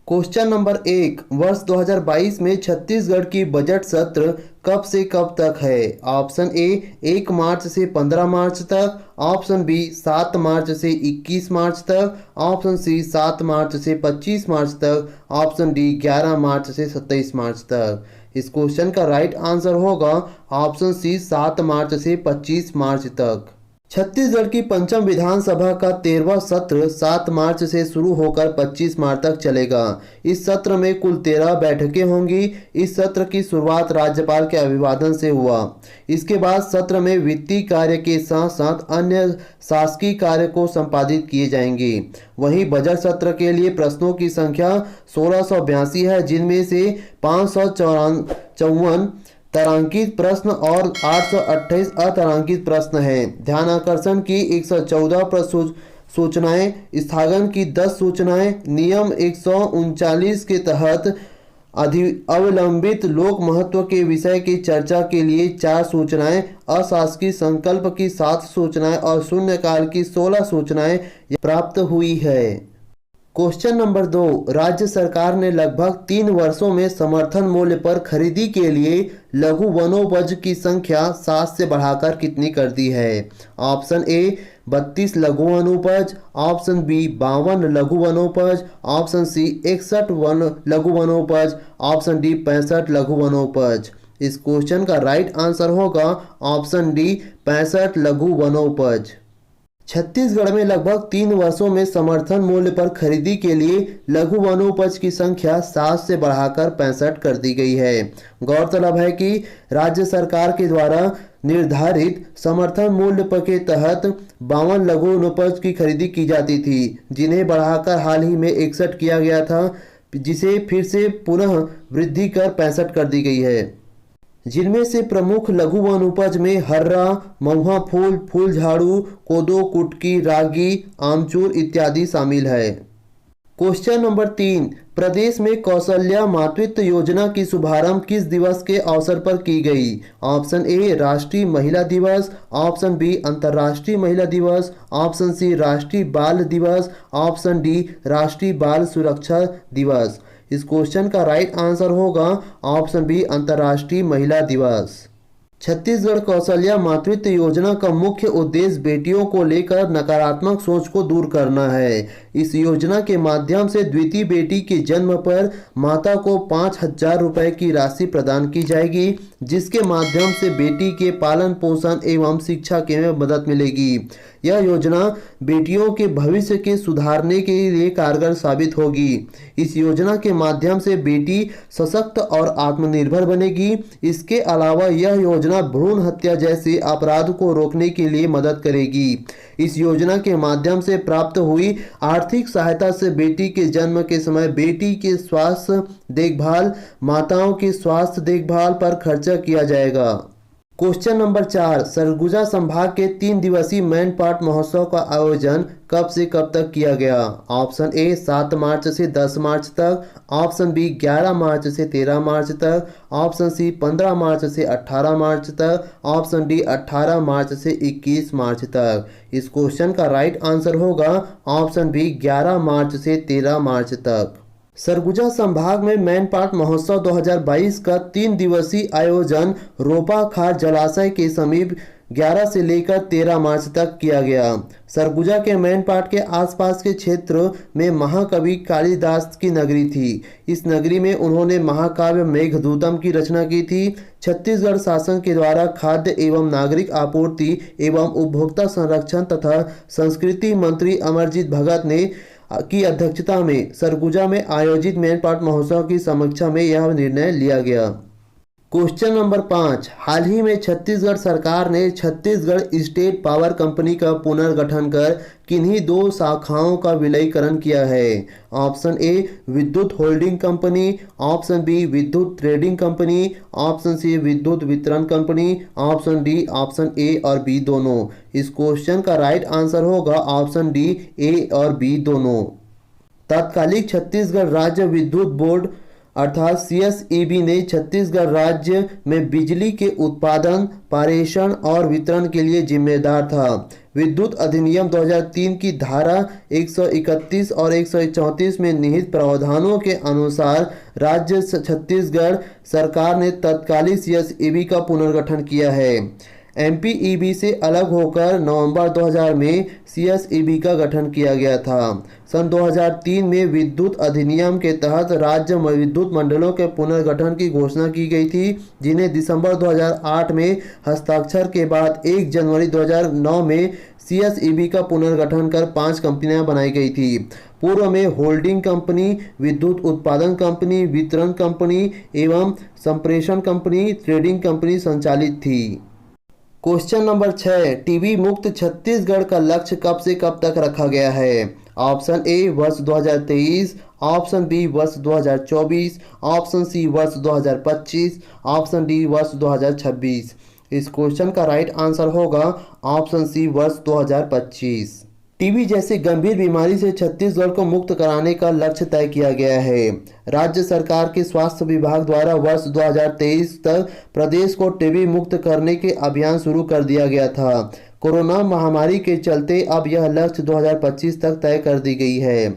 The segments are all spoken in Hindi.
क्वेश्चन नंबर 1, वर्ष 2022 में छत्तीसगढ़ की बजट सत्र कब से कब तक है? ऑप्शन ए 1 मार्च से 15 मार्च तक, ऑप्शन बी 7 मार्च से 21 मार्च तक, ऑप्शन सी 7 मार्च से 25 मार्च तक, ऑप्शन डी 11 मार्च से 27 मार्च तक। इस क्वेश्चन का राइट आंसर होगा ऑप्शन सी 7 मार्च से 25 मार्च तक। छत्तीसगढ़ की पंचम विधानसभा का 13वां सत्र 7 मार्च से शुरू होकर 25 मार्च तक चलेगा। इस सत्र में कुल 13 बैठकें होंगी। इस सत्र की शुरुआत राज्यपाल के अभिवादन से हुआ। इसके बाद सत्र में वित्तीय कार्य के साथ साथ अन्य शासकीय कार्य को संपादित किए जाएंगे। वहीं बजट सत्र के लिए प्रश्नों की संख्या 1682 है, जिनमें से 554 तारांकित प्रश्न और 828 अतारांकित प्रश्न हैं। ध्यान आकर्षण की 114 सूचनाएं, स्थगन की 10 सूचनाएं, नियम 139 के तहत अवलंबित लोक महत्व के विषय की चर्चा के लिए 4 सूचनाएं, अशासकीय संकल्प की 7 सूचनाएं और शून्यकाल की 16 सूचनाएं प्राप्त हुई है। क्वेश्चन नंबर 2, राज्य सरकार ने लगभग 3 वर्षों में समर्थन मूल्य पर खरीदी के लिए लघु वनोपज की संख्या 7 से बढ़ाकर कितनी कर दी है? ऑप्शन ए 32 लघु वनोपज, ऑप्शन बी 52 लघु वनोपज, ऑप्शन सी 61 लघु वनोपज, ऑप्शन डी 65 लघु वनोपज। इस क्वेश्चन का राइट आंसर होगा ऑप्शन डी 65 लघु वनोपज। छत्तीसगढ़ में लगभग 3 वर्षों में समर्थन मूल्य पर खरीदी के लिए लघु वनोपज की संख्या 7 से बढ़ाकर 65 कर दी गई है। गौरतलब है कि राज्य सरकार के द्वारा निर्धारित समर्थन मूल्य के तहत 52 लघु वनोपज की खरीदी की जाती थी, जिन्हें बढ़ाकर हाल ही में 61 किया गया था, जिसे फिर से पुनः वृद्धि कर 65 कर दी गई है। जिनमें से प्रमुख लघु वनोपज में हर्रा, महुआ फूल, फूल झाड़ू, कोदो, कुटकी, रागी, आमचूर इत्यादि शामिल है। क्वेश्चन नंबर 3, प्रदेश में कौशल्या मातृत्व योजना की शुभारंभ किस दिवस के अवसर पर की गई? ऑप्शन ए राष्ट्रीय महिला दिवस, ऑप्शन बी अंतर्राष्ट्रीय महिला दिवस, ऑप्शन सी राष्ट्रीय बाल दिवस, ऑप्शन डी राष्ट्रीय बाल सुरक्षा दिवस। इस क्वेश्चन का राइट आंसर होगा ऑप्शन बी अंतर्राष्ट्रीय महिला दिवस। छत्तीसगढ़ कौशल्या मातृत्व योजना का मुख्य उद्देश्य बेटियों को लेकर नकारात्मक सोच को दूर करना है। इस योजना के माध्यम से द्वितीय बेटी के जन्म पर माता को 5,000 रुपये की राशि प्रदान की जाएगी, जिसके माध्यम से बेटी के पालन पोषण एवं शिक्षा के में मदद मिलेगी। यह योजना बेटियों के भविष्य के सुधारने के लिए कारगर साबित होगी। इस योजना के माध्यम से बेटी सशक्त और आत्मनिर्भर बनेगी। इसके अलावा यह योजना भ्रूण हत्या जैसे अपराध को रोकने के लिए मदद करेगी। इस योजना के माध्यम से प्राप्त हुई आर्थिक सहायता से बेटी के जन्म के समय बेटी के स्वास्थ्य देखभाल, माताओं के स्वास्थ्य देखभाल पर खर्चा किया जाएगा। क्वेश्चन नंबर 4, सरगुजा संभाग के 3 दिवसीय मैनपाट महोत्सव का आयोजन कब से कब तक किया गया? ऑप्शन ए 7 मार्च से 10 मार्च तक, ऑप्शन बी 11 मार्च से 13 मार्च तक, ऑप्शन सी 15 मार्च से 18 मार्च तक, ऑप्शन डी 18 मार्च से 21 मार्च तक। इस क्वेश्चन का राइट आंसर होगा ऑप्शन बी 11 मार्च से 13 मार्च तक। सरगुजा संभाग में मैनपाट महोत्सव 2022 का 3 दिवसीय आयोजन रोपा खार जलाशय के समीप 11 से लेकर 13 मार्च तक किया गया। सरगुजा के मैनपाट के आसपास के क्षेत्र में महाकवि कालिदास की नगरी थी। इस नगरी में उन्होंने महाकाव्य मेघदूतम की रचना की थी। छत्तीसगढ़ शासन के द्वारा खाद्य एवं नागरिक आपूर्ति एवं उपभोक्ता संरक्षण तथा संस्कृति मंत्री अमरजीत भगत ने की अध्यक्षता में सरगुजा में आयोजित मैनपाट महोत्सव की समीक्षा में यह निर्णय लिया गया। क्वेश्चन नंबर 5, हाल ही में छत्तीसगढ़ सरकार ने छत्तीसगढ़ स्टेट पावर कंपनी का पुनर्गठन कर किन्हीं 2 शाखाओं का विलयीकरण किया है? ऑप्शन ए विद्युत होल्डिंग कंपनी, ऑप्शन बी विद्युत ट्रेडिंग कंपनी, ऑप्शन सी विद्युत वितरण company, option D option A और बी दोनों। इस क्वेश्चन का राइट आंसर होगा ऑप्शन डी ए और बी दोनों। तत्कालीन छत्तीसगढ़ राज्य विद्युत बोर्ड अर्थात सीएसईबी ने छत्तीसगढ़ राज्य में बिजली के उत्पादन, पारेषण और वितरण के लिए जिम्मेदार था। विद्युत अधिनियम 2003 की धारा 131 और 134 में निहित प्रावधानों के अनुसार राज्य छत्तीसगढ़ सरकार ने तत्कालीन सीएसईबी का पुनर्गठन किया है। एमपीईबी से अलग होकर नवंबर 2000 में सीएसईबी का गठन किया गया था। सन 2003 में विद्युत अधिनियम के तहत राज्य विद्युत मंडलों के पुनर्गठन की घोषणा की गई थी, जिन्हें दिसंबर 2008 में हस्ताक्षर के बाद 1 जनवरी 2009 में सीएसईबी का पुनर्गठन कर 5 कंपनियां बनाई गई थी। पूर्व में होल्डिंग कंपनी, विद्युत उत्पादन कंपनी, वितरण कंपनी एवं संप्रेषण कंपनी, ट्रेडिंग कंपनी संचालित थी। क्वेश्चन नंबर 6, टीबी मुक्त छत्तीसगढ़ का लक्ष्य कब से कब तक रखा गया है? ऑप्शन ए वर्ष 2023, ऑप्शन बी वर्ष 2024, ऑप्शन सी वर्ष 2025, ऑप्शन डी वर्ष 2026। इस क्वेश्चन का राइट आंसर होगा ऑप्शन सी वर्ष 2025। टीबी जैसे गंभीर बीमारी से छत्तीसगढ़ को मुक्त कराने का लक्ष्य तय किया गया है। राज्य सरकार के स्वास्थ्य विभाग द्वारा वर्ष 2023 तक प्रदेश को टीबी मुक्त करने के अभियान शुरू कर दिया गया था। कोरोना महामारी के चलते अब यह लक्ष्य 2025 तक तय कर दी गई है।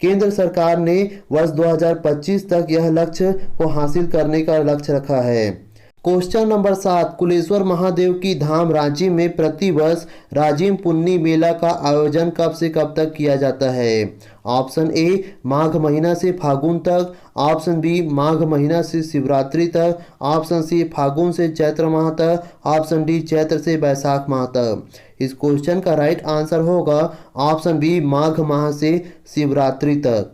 केंद्र सरकार ने वर्ष 2025 तक यह लक्ष्य को हासिल करने का लक्ष्य रखा है। क्वेश्चन नंबर 7, कुलेश्वर महादेव की धाम रांची में प्रतिवर्ष राजिम पुन्नी मेला का आयोजन कब से कब तक किया जाता है? ऑप्शन ए माघ महीना से फागुन तक, ऑप्शन बी माघ महीना से शिवरात्रि तक, ऑप्शन सी फागुन से चैत्र माह तक, ऑप्शन डी चैत्र से बैसाख माह तक। इस क्वेश्चन का राइट आंसर होगा ऑप्शन बी माघ माह से शिवरात्रि तक।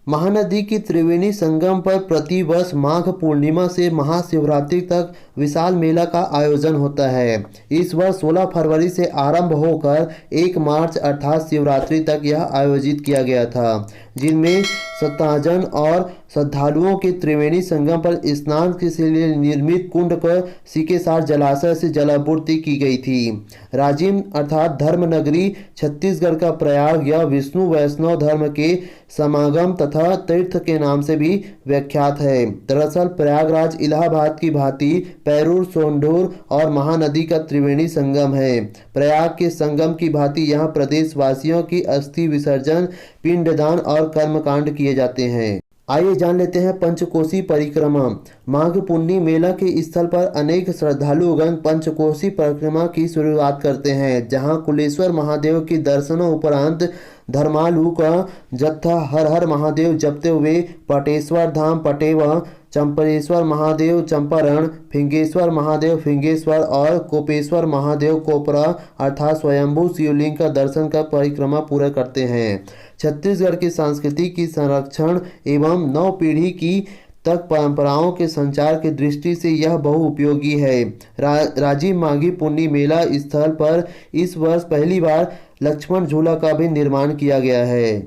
महानदी की त्रिवेणी संगम पर प्रतिवर्ष माघ पूर्णिमा से महाशिवरात्रि तक विशाल मेला का आयोजन होता है। इस वर्ष 16 फरवरी से आरंभ होकर 1 मार्च अर्थात शिवरात्रि तक यह आयोजित किया गया था, जिनमें सत्ताजन और श्रद्धालुओं के त्रिवेणी संगम पर स्नान के लिए निर्मित कुंड पर सिकेसार जलाशय से जलापूर्ति की गई थी। राजिम अर्थात धर्म नगरी छत्तीसगढ़ का प्रयाग यह विष्णु वैष्णव धर्म के समागम तथा तीर्थ के नाम से भी विख्यात है। दरअसल प्रयागराज इलाहाबाद की भांति पैरूर, सोंढूर और महानदी का त्रिवेणी संगम है। प्रयाग के संगम की भांति यहाँ प्रदेशवासियों की अस्थि विसर्जन, पिंडदान और कर्मकांड किए जाते हैं। आइए जान लेते हैं पंचकोसी परिक्रमा। माघ पुन्नी मेला के स्थल पर अनेक श्रद्धालुगण पंचकोसी परिक्रमा की शुरुआत करते हैं, जहां कुलेश्वर महादेव के दर्शनों उपरांत धर्मालु का जत्था हर हर महादेव जपते हुए पटेश्वर धाम पटेवा, चंपरेश्वर महादेव चंपारण, फिंगेश्वर महादेव फिंगेश्वर और कोपेश्वर महादेव कोपरा अर्थात स्वयंभू शिवलिंग का दर्शन कर परिक्रमा पूरा करते हैं। छत्तीसगढ़ की संस्कृति की संरक्षण एवं नव पीढ़ी की तक परंपराओं के संचार की दृष्टि से यह बहुउपयोगी है। राजिम माघी पुन्नी मेला स्थल पर इस वर्ष पहली बार लक्ष्मण झूला का भी निर्माण किया गया है।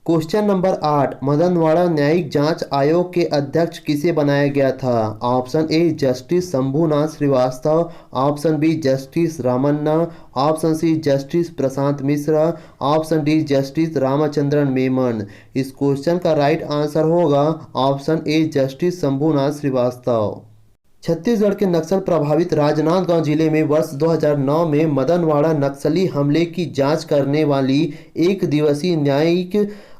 क्वेश्चन नंबर 8, मदनवाड़ा न्यायिक जांच आयोग के अध्यक्ष किसे बनाया गया था? Option A Justice Shambhunath Shrivastava, option B Justice Ramanna, option C Justice Prashant Mishra, option D Justice Ramchandran Menon. इस क्वेश्चन का राइट आंसर होगा option A Justice Shambhunath Shrivastava. Chhattisgarh के नक्सल प्रभावित राजनांदगांव जिले में वर्ष 2009 में मदनवाड़ा नक्सली हमले की जांच करने वाली 1 दिवसीय न्यायिक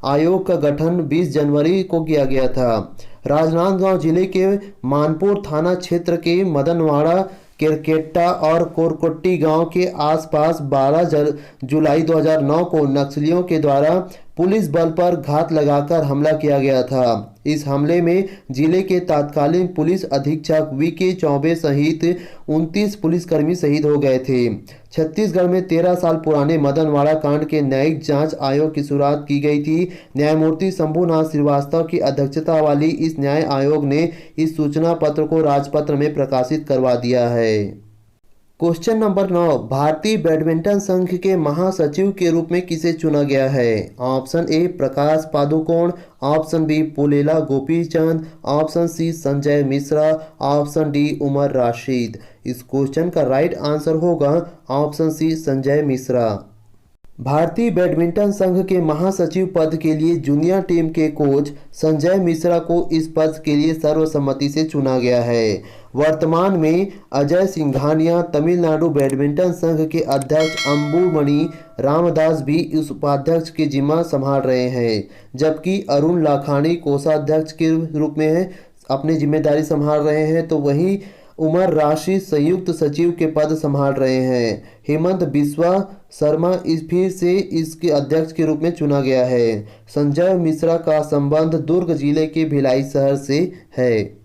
आयोग का गठन 20 जनवरी को किया गया था। राजनांदगांव जिले के मानपुर थाना क्षेत्र के मदनवाड़ा, केरकेट्टा और कोरकोट्टी गांव के आसपास 12 जुलाई 2009 को नक्सलियों के द्वारा पुलिस बल पर घात लगाकर हमला किया गया था। इस हमले में जिले के तत्कालीन पुलिस अधीक्षक वीके चौबे सहित 29 पुलिसकर्मी शहीद हो गए थे। छत्तीसगढ़ में 13 साल पुराने मदनवाड़ा कांड के न्यायिक जांच आयोग की शुरुआत की गई थी। न्यायमूर्ति शंभुनाथ श्रीवास्तव की अध्यक्षता वाली इस न्याय आयोग ने इस सूचना पत्र को राजपत्र में प्रकाशित करवा दिया है। क्वेश्चन नंबर 9, भारतीय बैडमिंटन संघ के महासचिव के रूप में किसे चुना गया है? Option A Prakash Padukone, option B Pullela Gopichand, option C Sanjay Mishra, option D Umar Rashid. इस क्वेश्चन का राइट आंसर होगा ऑप्शन सी संजय मिश्रा। भारतीय बैडमिंटन संघ के महासचिव पद के लिए जूनियर टीम के कोच संजय मिश्रा को इस पद के लिए सर्वसम्मति से चुना गया है। वर्तमान में अजय सिंघानिया तमिलनाडु बैडमिंटन संघ के अध्यक्ष अंबुमणि रामदास भी इस उपाध्यक्ष के जिम्मा संभाल रहे हैं, जबकि अरुण लाखानी कोषाध्यक्ष के रूप में अपनी जिम्मेदारी संभाल रहे हैं, तो वहीं उमर राशिद संयुक्त सचिव के पद संभाल रहे हैं। हेमंत बिस्वा शर्मा फिर से इसके अध्यक्ष के रूप में चुना गया है। संजय मिश्रा का संबंध दुर्ग जिले के भिलाई शहर से है।